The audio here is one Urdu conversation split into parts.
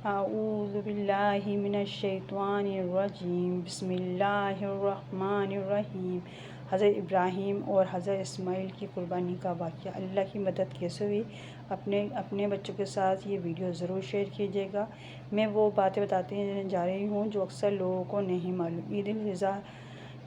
اعوذ باللہ من الشیطان الرجیم، بسم اللہ الرحمن الرحیم۔ حضرت ابراہیم اور حضرت اسماعیل کی قربانی کا واقعہ۔ اللہ کی مدد کیسے ہوئی؟ اپنے بچوں کے ساتھ یہ ویڈیو ضرور شیئر کیجیے گا۔ میں وہ باتیں بتاتے جا رہی ہوں جو اکثر لوگوں کو نہیں معلوم۔ عید الاضحیٰ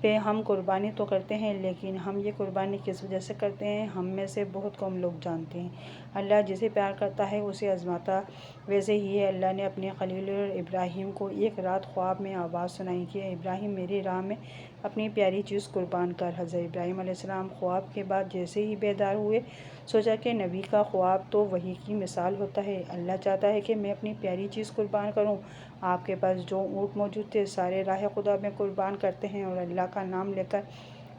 پہ ہم قربانی تو کرتے ہیں، لیکن ہم یہ قربانی کس وجہ سے کرتے ہیں، ہم میں سے بہت کم لوگ جانتے ہیں۔ اللہ جسے پیار کرتا ہے اسے آزماتا ویسے ہی ہے۔ اللہ نے اپنے خلیل ابراہیم کو ایک رات خواب میں آواز سنائی کہ ابراہیم، میری راہ میں اپنی پیاری چیز قربان کر۔ حضرت ابراہیم علیہ السلام خواب کے بعد جیسے ہی بیدار ہوئے، سوچا کہ نبی کا خواب تو وحی کی مثال ہوتا ہے۔ اللہ چاہتا ہے کہ میں اپنی پیاری چیز قربان کروں۔ آپ کے پاس جو اونٹ موجود تھے سارے راہ خدا میں قربان کرتے ہیں اور اللہ کا نام لے کر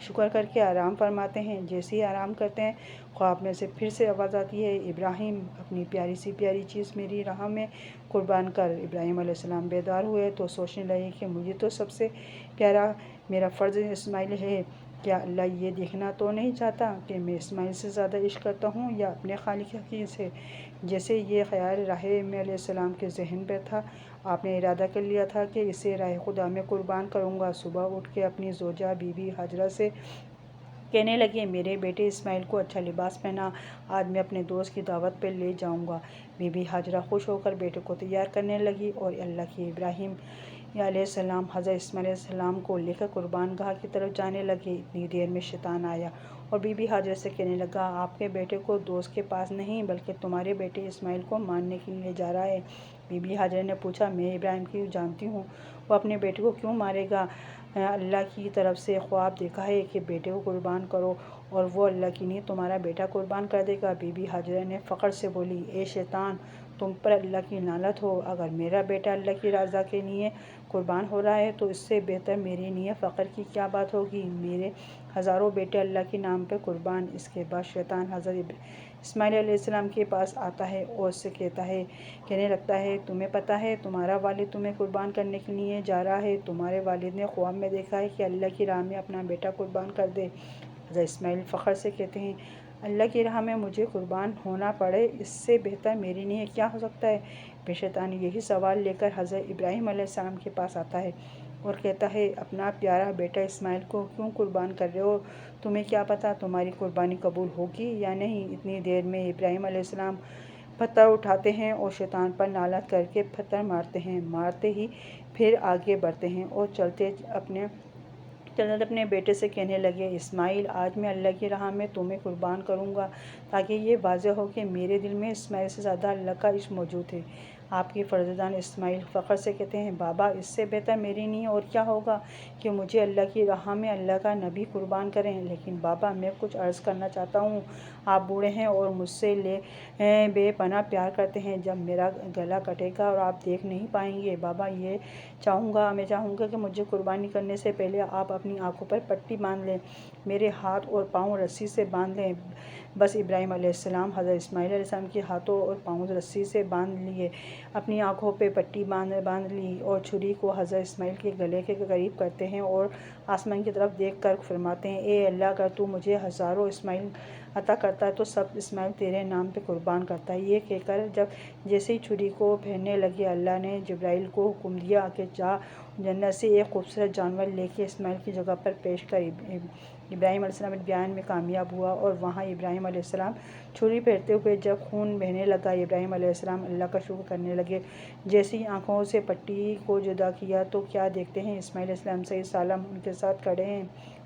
شکر کر کے آرام فرماتے ہیں۔ جیسے ہی آرام کرتے ہیں، خواب میں سے پھر سے آواز آتی ہے، ابراہیم، اپنی پیاری سی پیاری چیز میری راہ میں قربان کر۔ ابراہیم علیہ السلام بیدار ہوئے تو سوچنے لگے کہ مجھے تو سب سے پیارا میرا فرزند اسماعیل ہے۔ کیا اللہ یہ دیکھنا تو نہیں چاہتا کہ میں اسماعیل سے زیادہ عشق کرتا ہوں یا اپنے خالق حقیقی سے؟ جیسے یہ خیال ابراہیم علیہ السلام کے ذہن میں تھا، آپ نے ارادہ کر لیا تھا کہ اسے راہ خدا میں قربان کروں گا۔ صبح اٹھ کے اپنی زوجہ بی بی ہاجرہ سے کہنے لگے، میرے بیٹے اسماعیل کو اچھا لباس پہنا، آج میں اپنے دوست کی دعوت پہ لے جاؤں گا۔ بی بی ہاجرہ خوش ہو کر بیٹے کو تیار کرنے لگی اور اللہ کے ابراہیم علیہ السلام حضرت اسماعیل علیہ السلام کو لے کر قربان گاہ کی طرف جانے لگے۔ اتنی دیر میں شیطان آیا اور بی بی ہاجرہ سے کہنے لگا، آپ کے بیٹے کو دوست کے پاس نہیں بلکہ تمہارے بیٹے اسماعیل کو مارنے کے لیے جا رہا ہے۔ بی بی ہاجرہ نے پوچھا، میں ابراہیم کی جانتی ہوں، وہ اپنے بیٹے کو کیوں مارے گا؟ اللہ کی طرف سے خواب دیکھا ہے کہ بیٹے کو قربان کرو اور وہ اللہ کی نہیں تمہارا بیٹا قربان کر دے گا۔ بی بی ہاجرہ نے فخر سے بولی، اے شیطان، تم پر اللہ کی لعنت ہو! اگر میرا بیٹا اللہ کی رضا کے لیے قربان ہو رہا ہے تو اس سے بہتر میرے لیے فخر کی کیا بات ہوگی؟ میرے ہزاروں بیٹے اللہ کے نام پہ قربان۔ اس کے بعد شیطان حضرت اسماعیل علیہ السلام کے پاس آتا ہے اور اس سے کہنے لگتا ہے، تمہیں پتہ ہے تمہارا والد تمہیں قربان کرنے کے لیے جا رہا ہے۔ تمہارے والد نے خواب میں دیکھا ہے کہ اللہ کی راہ میں اپنا بیٹا قربان کر دے۔ حضرت اسماعیل فخر سے کہتے ہیں، اللہ کی راہ میں مجھے قربان ہونا پڑے، اس سے بہتر میرے لیے کیا ہو سکتا ہے؟ پھر شیطان یہی سوال لے کر حضرت ابراہیم علیہ السلام کے پاس آتا ہے اور کہتا ہے، اپنا پیارا بیٹا اسماعیل کو کیوں قربان کر رہے ہو؟ تمہیں کیا پتہ تمہاری قربانی قبول ہوگی یا نہیں؟ اتنی دیر میں ابراہیم علیہ السلام پتھر اٹھاتے ہیں اور شیطان پر لعنت کر کے پتھر مارتے ہیں۔ مارتے ہی پھر آگے بڑھتے ہیں اور چلتے اپنے بیٹے سے کہنے لگے، اسماعیل، آج میں اللہ کی راہ میں تمہیں قربان کروں گا تاکہ یہ واضح ہو کہ میرے دل میں اسماعیل سے زیادہ اللہ کا عشق موجود ہے۔ آپ کے فرزند اسماعیل فخر سے کہتے ہیں، بابا، اس سے بہتر میرے لیے اور کیا ہوگا کہ مجھے اللہ کی راہ میں اللہ کا نبی قربان کریں۔ لیکن بابا، میں کچھ عرض کرنا چاہتا ہوں۔ آپ بوڑھے ہیں اور مجھ سے بے پناہ پیار کرتے ہیں۔ جب میرا گلا کٹے گا اور آپ دیکھ نہیں پائیں گے، بابا، میں چاہوں گا کہ مجھے قربانی کرنے سے پہلے آپ اپنی آنکھوں پر پٹی باندھ لیں، میرے ہاتھ اور پاؤں رسی سے باندھ لیں۔ بس ابراہیم علیہ السلام حضرت اسماعیل علیہ السلام کے ہاتھوں اور پاؤں رسی سے باندھ لیے، اپنی آنکھوں پہ پٹی باندھ لی اور چھری کو حضرت اسماعیل کے گلے کے قریب کرتے ہیں اور آسمان کی طرف دیکھ کر فرماتے ہیں، اے اللہ، اگر تو مجھے ہزاروں اسماعیل عطا کرتا ہے تو سب اسماعیل تیرے نام پہ قربان کرتا ہے۔ یہ کہہ کر جیسے ہی چھری کو پھیرنے لگے، اللہ نے جبرائیل کو حکم دیا کہ جا، جنت سے ایک خوبصورت جانور لے کے اسماعیل کی جگہ پر پیش کر۔ ابراہیم علیہ السلام بیان میں کامیاب ہوا اور وہاں ابراہیم علیہ السلام چھری پھیرتے ہوئے جب خون بہنے لگا، ابراہیم علیہ السلام اللہ کا شکر کرنے لگے۔ جیسے ہی آنکھوں سے پٹی کو جدا کیا تو کیا دیکھتے ہیں، اسماعیل علیہ السلام صحیح سالم ان کے ساتھ کھڑے ہیں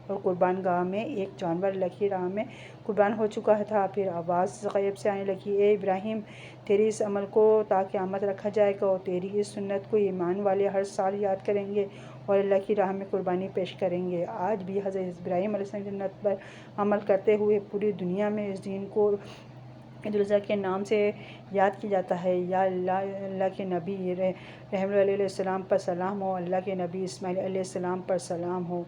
اور قربان گاہ میں ایک جانور اللہ کی راہ میں قربان ہو چکا تھا۔ پھر آواز غیب سے آنے لگی، اے ابراہیم، تیرے اس عمل کو تا قیامت رکھا جائے گا اور تیری اس سنت کو ایمان والے ہر سال یاد کریں گے اور اللہ کی راہ میں قربانی پیش کریں گے۔ آج بھی حضرت ابراہیم علیہ السلام کی سنت پر عمل کرتے ہوئے پوری دنیا میں اس دن کو عید الاضحیٰ کے نام سے یاد کیا جاتا ہے۔ یا اللہ کے نبی ابراہیم علیہ السلام پر سلام ہو، اللہ کے نبی اسماعیل علیہ السلام پر سلام ہو۔